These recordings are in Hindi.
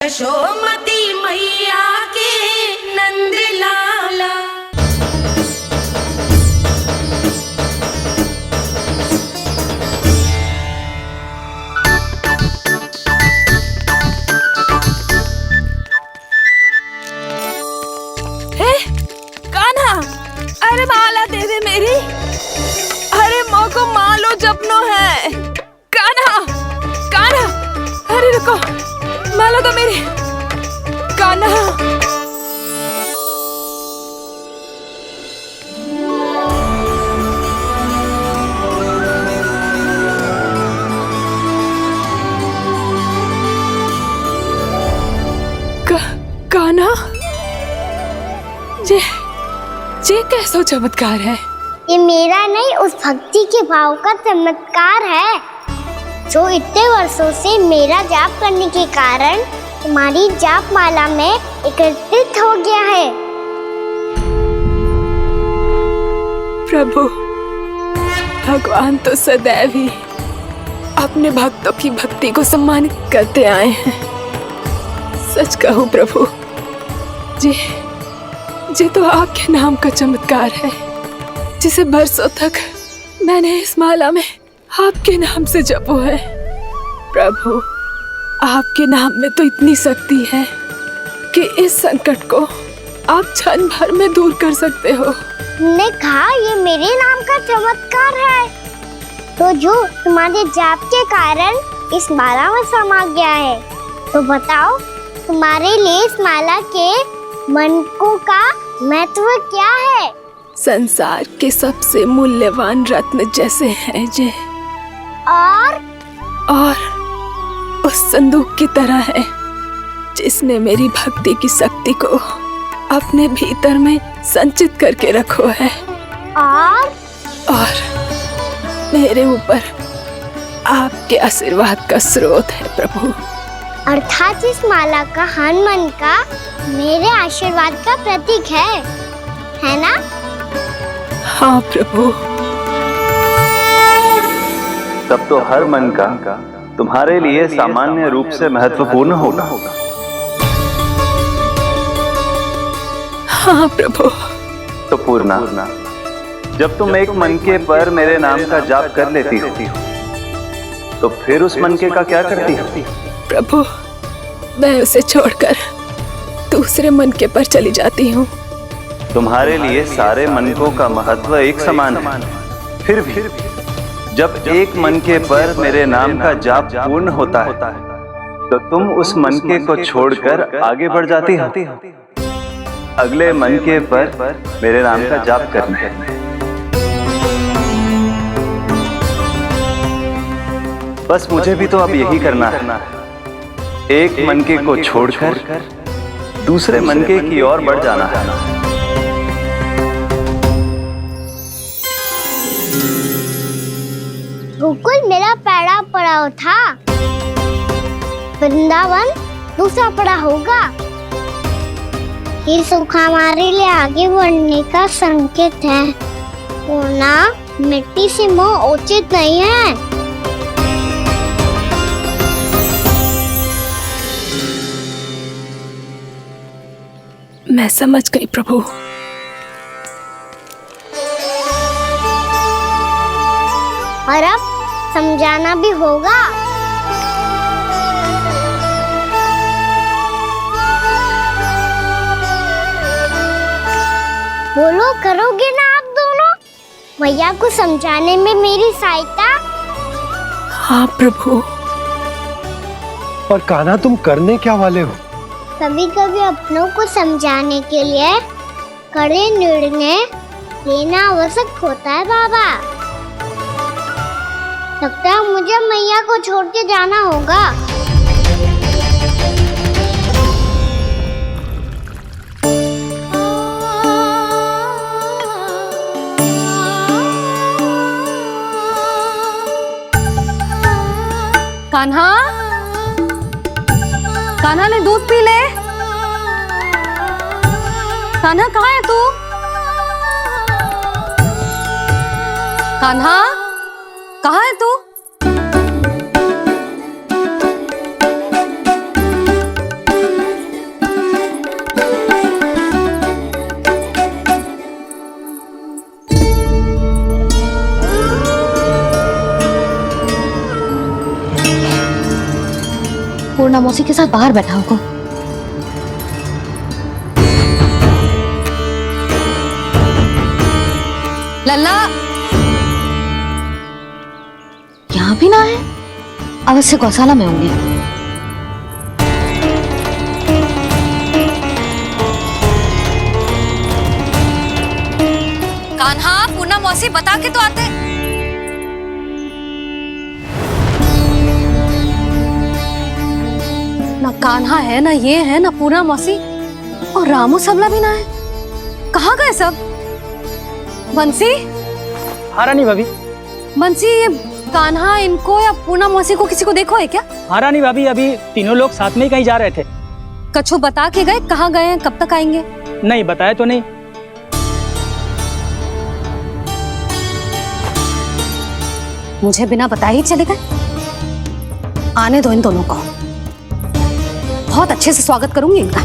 यशोमती मैया के नंद लाला। हे कान्हा, अरे माला दे दे मेरी। अरे माँ को मालो जपनो है। कान्हा कान्हा, अरे रुको, माला तो मेरी। कान्हा कान्हा, ये कैसा चमत्कार है? ये मेरा नहीं, उस भक्ति के भाव का चमत्कार है जो इतने वर्षों से मेरा जाप करने के कारण तुम्हारी जाप माला में एकत्रित हो गया है। प्रभु, भगवान तो सदैव ही अपने भक्तों की भक्ति को सम्मानित करते आए हैं। सच कहूं प्रभु, ये तो आपके नाम का चमत्कार है, जिसे बरसों तक मैंने इस माला में आपके नाम से जपो है। प्रभु, आपके नाम में तो इतनी शक्ति है कि इस संकट को आप क्षण भर में दूर कर सकते हो। तुमने कहा ये मेरे नाम का चमत्कार है, तो जो तुम्हारे जाप के कारण इस माला में समा गया है, तो बताओ तुम्हारे लिए इस माला के मनकों का महत्व क्या है? संसार के सबसे मूल्यवान रत्न जैसे हैं ये, और उस संदूक की तरह है जिसने मेरी भक्ति की शक्ति को अपने भीतर में संचित करके रखो है। और मेरे ऊपर आपके आशीर्वाद का स्रोत है प्रभु। अर्थात इस माला का हनुमान का मेरे आशीर्वाद का प्रतीक है ना? हाँ प्रभु। तब तो हर मन का तुम्हारे लिए सामान्य रूप से महत्वपूर्ण होगा। हाँ प्रभु। तो पूर्णा, जब तुम एक मनके पर मेरे नाम का जाप कर लेती हो, तो फिर उस मनके का क्या करती हो? प्रभु, मैं उसे छोड़कर दूसरे मनके पर चली जाती हूँ। तुम्हारे लिए सारे मनकों का महत्व एक समान है। फिर भी जब एक मनके पर मेरे नाम का जाप पूर्ण होता है, तो तुम उस मनके को छोड़कर आगे बढ़ जाती हो अगले मनके पर मेरे नाम का जाप करने। बस मुझे भी तो अब यही करना है, एक मनके को छोड़कर दूसरे मनके की ओर बढ़ जाना है। गोकुल मेरा पहला पड़ाव था, वृंदावन दूसरा पड़ाव होगा। ये सुख हमारे लिए आगे बढ़ने का संकेत है, वरना मिट्टी से मोह उचित नहीं है। मैं समझ गई प्रभु। और अब समझाना भी होगा। बोलो, करोगे ना आप दोनों मैया को समझाने में मेरी सहायता? हाँ प्रभु। और कान्हा, तुम करने क्या वाले हो? कभी कभी अपनों को समझाने के लिए कड़े निर्णय लेना आवश्यक होता है बाबा। लगता है मुझे मैया को छोड़ के जाना होगा। कान्हा, कान्हा ने दूध पी ले। कान्हा कहाँ है तू? कान्हा, कहाँ है तू? पूना मौसी के साथ बाहर बैठा होगा। लल्ला यहाँ भी ना है, अवश्य गौशाला में होंगे। कान्हा, पूना मौसी बता के तो आते। ना कान्हा है, ना ये है, ना पूना मौसी, और रामू सबला भी ना है। कहाँ गए सब? बंसी? हाँ रानी भाभी। बंसी, ये कान्हा इनको या पूना मौसी को किसी को देखो है क्या? हाँ रानी भाभी, अभी तीनों लोग साथ में ही कहीं जा रहे थे। कछु बता के गए कहाँ गए हैं, कब तक आएंगे? नहीं बताया तो नहीं। मुझे बिना बताए ही चले गए। आने दो इन दोनों को, बहुत अच्छे से स्वागत करूंगी इनका।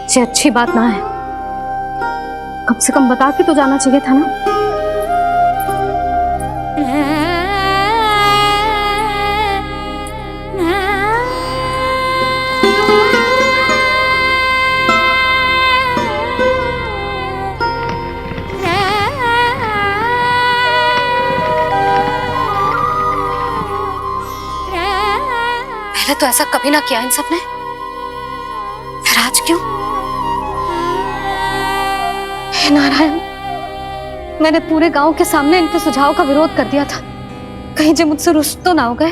ये अच्छी बात ना है, कम से कम बता के तो जाना चाहिए था ना। पहले तो ऐसा कभी ना किया इन सब ने, फिर आज क्यों? हे नारायण, मैंने पूरे गांव के सामने इनके सुझाव का विरोध कर दिया था, कहीं जो मुझसे रुष्ट तो ना हो गए।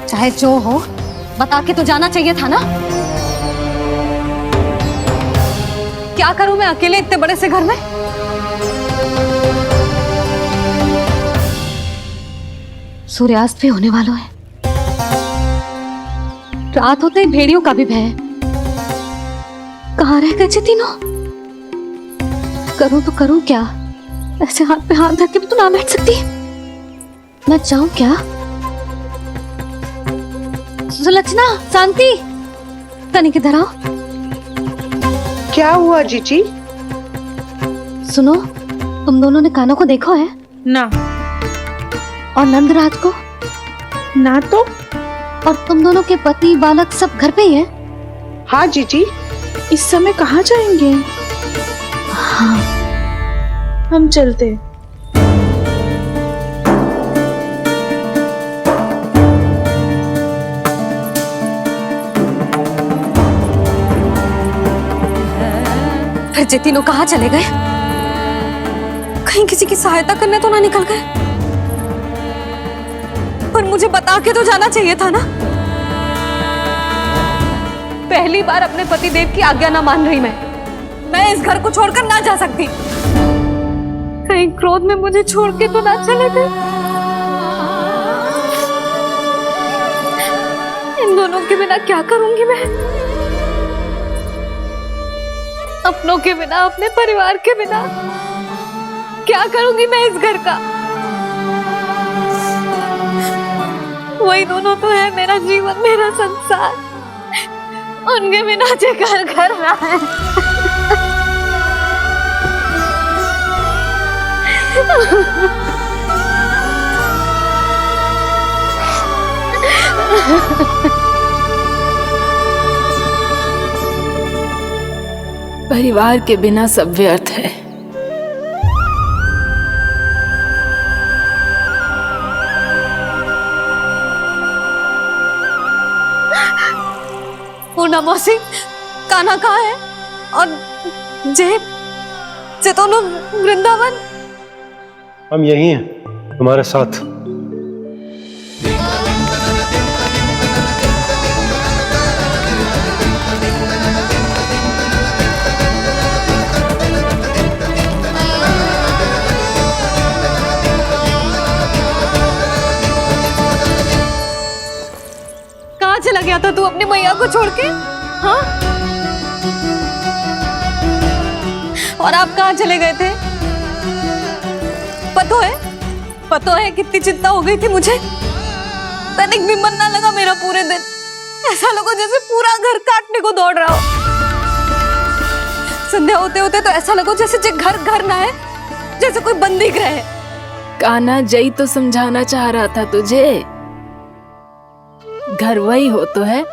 चाहे जो हो, बता के तो जाना चाहिए था ना। क्या करूं मैं अकेले इतने बड़े से घर में? सूर्यास्त भी होने वाला है, रात होते ही भेड़ियों का भी भय है। कहाँ रह गए तीनों? करूं तो करूं क्या? ऐसे हाथ पे हाथ रख के भी तो ना बैठ सकती। मैं जाऊं क्या? सुलक्षणा, शांति, तनी किधर आओ। क्या हुआ जीजी? सुनो, तुम दोनों ने कान्हा को देखा है? ना। और नंदराज को? ना तो। और तुम दोनों के पति बालक सब घर पे ही हैं? हाँ जीजी। इस समय कहाँ जाएंगे? हाँ। हम चलते। फिर ये तीनों कहाँ चले गए? कहीं किसी की सहायता करने तो ना निकल गए? पर मुझे बता के तो जाना चाहिए था ना। पहली बार अपने पतिदेव की आज्ञा ना मान रही मैं इस घर को छोड़कर ना जा सकती। कहीं क्रोध में मुझे छोड़ के तो ना चले गए। इन दोनों के बिना क्या करूंगी मैं? अपनों के बिना, अपने परिवार के बिना क्या करूंगी मैं इस घर का? वही दोनों तो है मेरा जीवन, मेरा संसार। उनके बिना जे घर घर रहा है। परिवार के बिना सब व्यर्थ है। पूना मौसी, कान्हा कहाँ है? और जे दोनों वृंदावन? हम यही हैं, तुम्हारे साथ। कहाँ चला गया था तू अपनी मैया को छोड़ के? हाँ? और आप कहाँ चले गए थे? पतो है कितनी चिंता हो गई थी मुझे। तनिक भी मन ना लगा मेरा पूरे दिन। ऐसा लगा जैसे पूरा घर काटने को दौड़ रहा हो। संध्या होते होते तो ऐसा लगा जैसे जे घर घर ना है, जैसे कोई बंदी गृह है। कान्हा जय तो समझाना चाह रहा था तुझे। घर वही हो तो है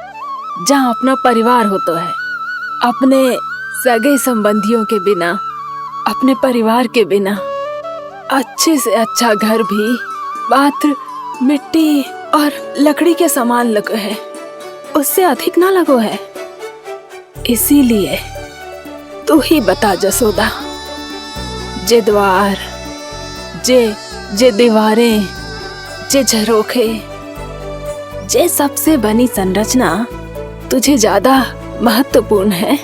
जहाँ अपना परिवार हो तो है। अपने सगे संबंधियों के बिना, अपने परिवार के बिना अच्छे से अच्छा घर भी मात्र मिट्टी और लकड़ी के समान लगो है, उससे अधिक ना लगो है। इसीलिए तू ही बता जसोदा, जे द्वार, जे दीवारें, जे झरोखे, जे सबसे बनी संरचना तुझे ज्यादा महत्वपूर्ण है?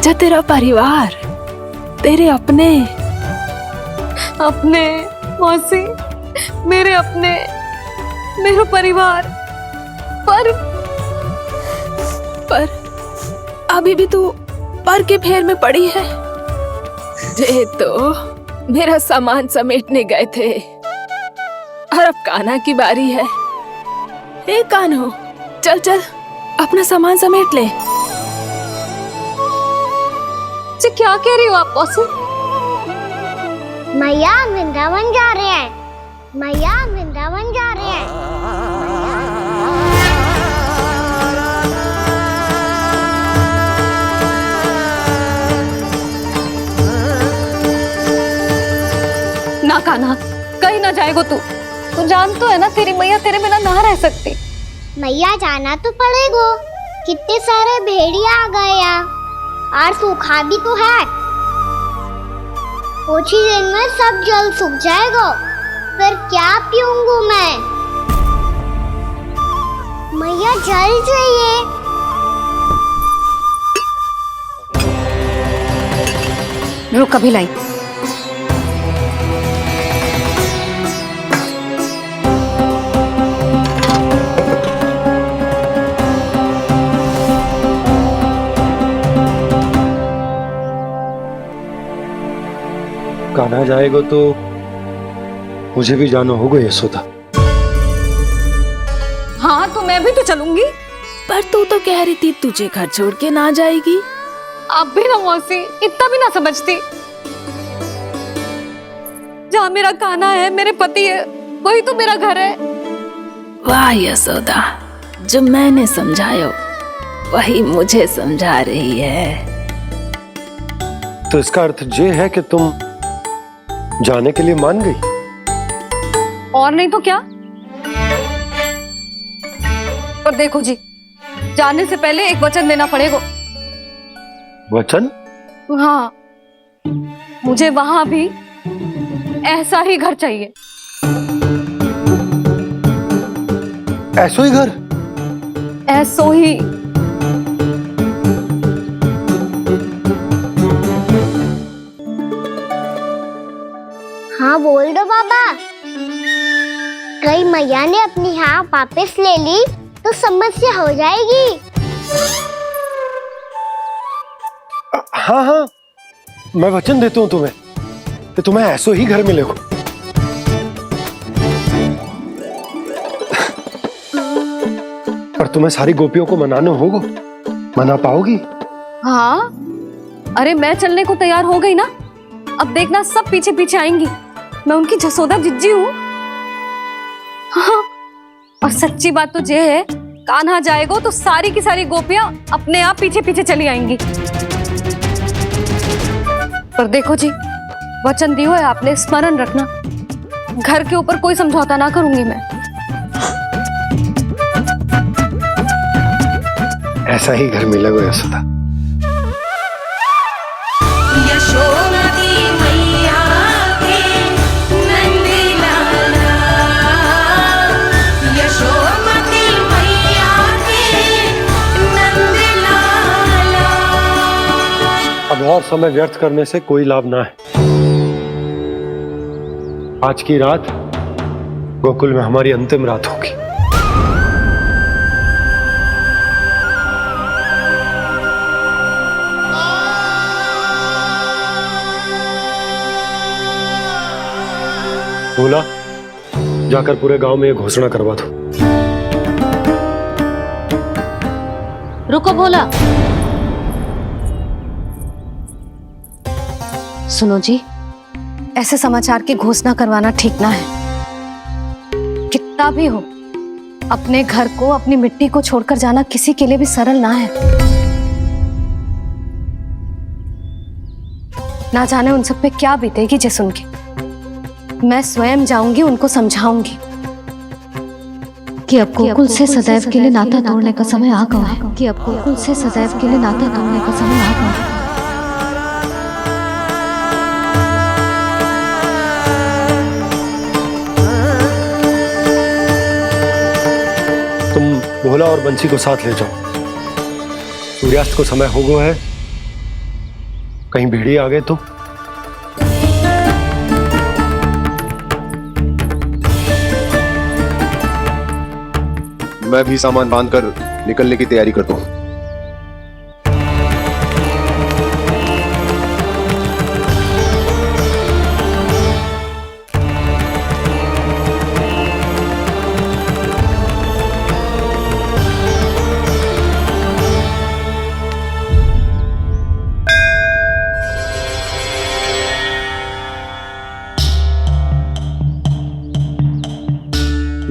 जा तेरा परिवार, तेरे अपने मौसी, मेरे अपने, मेरा परिवार। पर अभी भी तू पर के फेर में पड़ी है। जे तो मेरा सामान समेटने गए थे और अब कान्हा की बारी है। हे कान्हो, चल चल अपना सामान समेट ले। जी क्या कह रही हो आप मौसी? मैया वृंदावन जा रहे हैं, मैया वृंदावन जा रहे हैं। ना कान्हा, कहीं ना जाएगो तू। तू जान तो है ना तेरी मैया तेरे बिना ना रह सकती। मैया जाना तो पड़ेगा, कितने सारे भेड़िया आ गए यहाँ, और सूखा भी तो है। कुछ ही दिन में सब जल सूख जाएगा, फिर क्या पीऊंगा मैं? मैया जल चाहिए। रुक अभी लाई। कान्हा जाएगा तो मुझे भी जाना होगा यशोदा। हाँ तो मैं भी तो चलूंगी। पर तू तो कह रही थी तुझे घर छोड़ के ना जाएगी। आप भी ना मौसी, इतना भी ना समझती। जहाँ मेरा कान्हा है, मेरे पति है, वही तो मेरा घर है। वाह यशोदा, जो मैंने समझाया वही मुझे समझा रही है। तो इसका अर्थ ये है कि तुम जाने के लिए मान गई? और नहीं तो क्या। पर देखो जी, जाने से पहले एक वचन देना पड़ेगा। वचन? हाँ, मुझे वहां भी ऐसा ही घर चाहिए। ऐसो ही घर? ऐसो ही। हाँ बोल दो बाबा। कहीं मैया ने अपनी हाँ वापस ले ली तो समस्या हो जाएगी। हाँ हाँ, मैं वचन देता हूँ तुम्हें कि तुम्हें ऐसो ही घर मिलेगा। पर तुम्हें सारी गोपियों को मनाना होगा। मना पाओगी? हाँ, अरे मैं चलने को तैयार हो गई ना। अब देखना सब पीछे पीछे आएंगी। मैं उनकी जसोदा जिज्जी हूँ। हाँ, और सच्ची बात तो ये है, कान्हा जाएगा तो सारी की सारी गोपियां अपने आप पीछे पीछे चली आएंगी। पर देखो जी, वचन दियो है आपने, स्मरण रखना। घर के ऊपर कोई समझौता ना करूंगी मैं। ऐसा ही घर मिलेगा यशोदा। यशोमती मैया के नंद लाला, यशोमती मैया के नंद लाला। अब और समय व्यर्थ करने से कोई लाभ ना है। आज की रात गोकुल में हमारी अंतिम रात होगी। बोला जाकर पूरे गांव में ये घोषणा करवा दो। रुको भोला। सुनो जी, ऐसे समाचार की घोषणा करवाना ठीक ना है। कितना भी हो, अपने घर को, अपनी मिट्टी को छोड़कर जाना किसी के लिए भी सरल ना है। ना जाने उन सब पे क्या बीतेगी जे सुन के। मैं स्वयं जाऊंगी, उनको समझाऊंगी कि अब गोकुल से सदैव के लिए नाता तोड़ने का समय आ गया है। कि अब गोकुल से सदैव के लिए नाता तोड़ने का समय आ गया है। तुम भोला और बंसी को साथ ले जाओ। सूर्यास्त को समय हो गया है, कहीं भेड़िए आ गए तो। मैं भी सामान बांधकर निकलने की तैयारी करता हूँ।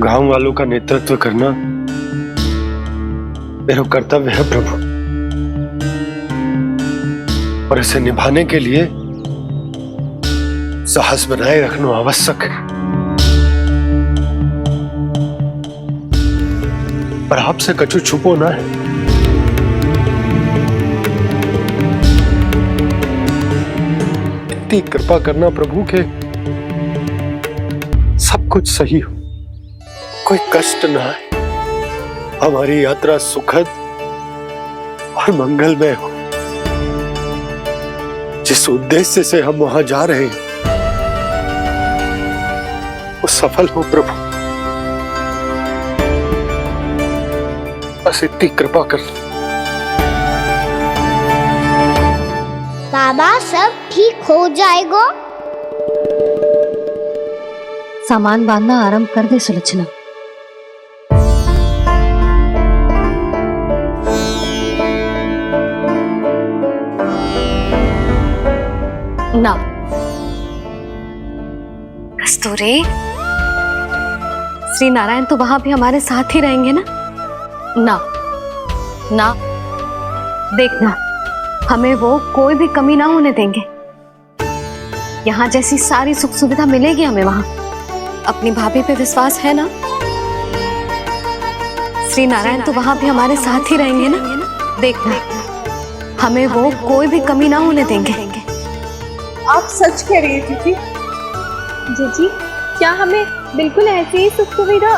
गांव वालों का नेतृत्व करना मेरा कर्तव्य है प्रभु, और इसे निभाने के लिए साहस बनाए रखना आवश्यक है। पर आपसे कछु छुपो ना है। इतनी कृपा करना प्रभु के सब कुछ सही हो, कोई कष्ट ना है, हमारी यात्रा सुखद और मंगलमय हो। जिस उद्देश्य से हम वहां जा रहे हैं वो सफल हो प्रभु, बस इतनी कृपा कर। बाबा सब ठीक हो जाएगा। सामान बांधना आरंभ कर दे सुलक्षणा। ना कस्तूरी, श्री नारायण तो वहां भी हमारे साथ ही रहेंगे ना? ना ना, देखना हमें वो कोई भी कमी ना होने देंगे। यहाँ जैसी सारी सुख सुविधा मिलेगी हमें वहां। अपनी भाभी पे विश्वास है ना? श्री नारायण तो वहां भी हमारे साथ ही रहेंगे ना? देखना हमें वो कोई भी कमी ना होने देंगे। आप सच कह रही है जीजी। जीजी, क्या हमें बिल्कुल ऐसी ही सुख सुविधा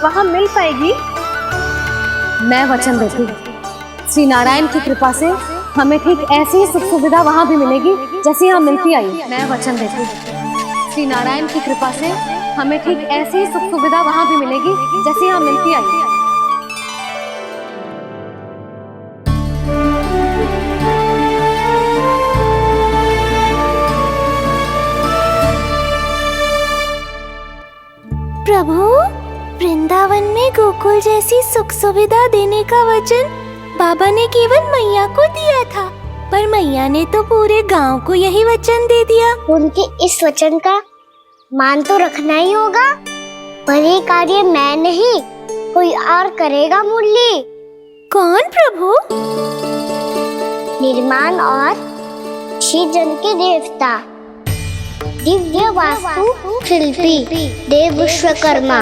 वहाँ मिल पाएगी? मैं वचन देती हूँ, श्री नारायण की कृपा से हमें ठीक ऐसी ही सुख सुविधा वहाँ भी मिलेगी जैसी यहाँ मिलती आई। मैं वचन देती हूँ, श्री नारायण की कृपा से हमें ठीक ऐसी ही सुख सुविधा वहाँ भी मिलेगी जैसी यहाँ मिलती आई। प्रभु, वृंदावन में गोकुल जैसी सुख सुविधा देने का वचन बाबा ने केवल मैया को दिया था, पर मैया ने तो पूरे गांव को यही वचन दे दिया। उनके इस वचन का मान तो रखना ही होगा, पर ये कार्य मैं नहीं कोई और करेगा। मुरली कौन प्रभु? निर्माण और सृजन के देवता, दिव्य वास्तु शिल्पी देव विश्वकर्मा।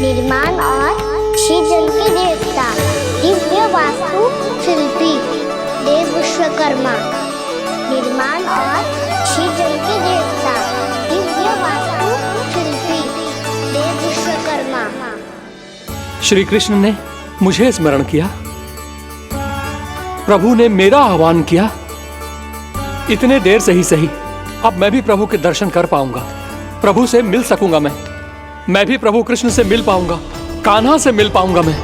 निर्माण और सृजन के देवता, दिव्य वास्तु शिल्पी देव विश्वकर्मा। निर्माण और सृजन के देवता, दिव्य वास्तु शिल्पी देव विश्वकर्मा। श्री कृष्ण ने मुझे स्मरण किया, प्रभु ने मेरा आह्वान किया। इतने देर से ही सही, अब मैं भी प्रभु के दर्शन कर पाऊंगा, प्रभु से मिल सकूंगा। मैं भी प्रभु कृष्ण से मिल पाऊंगा, कान्हा से मिल पाऊंगा मैं।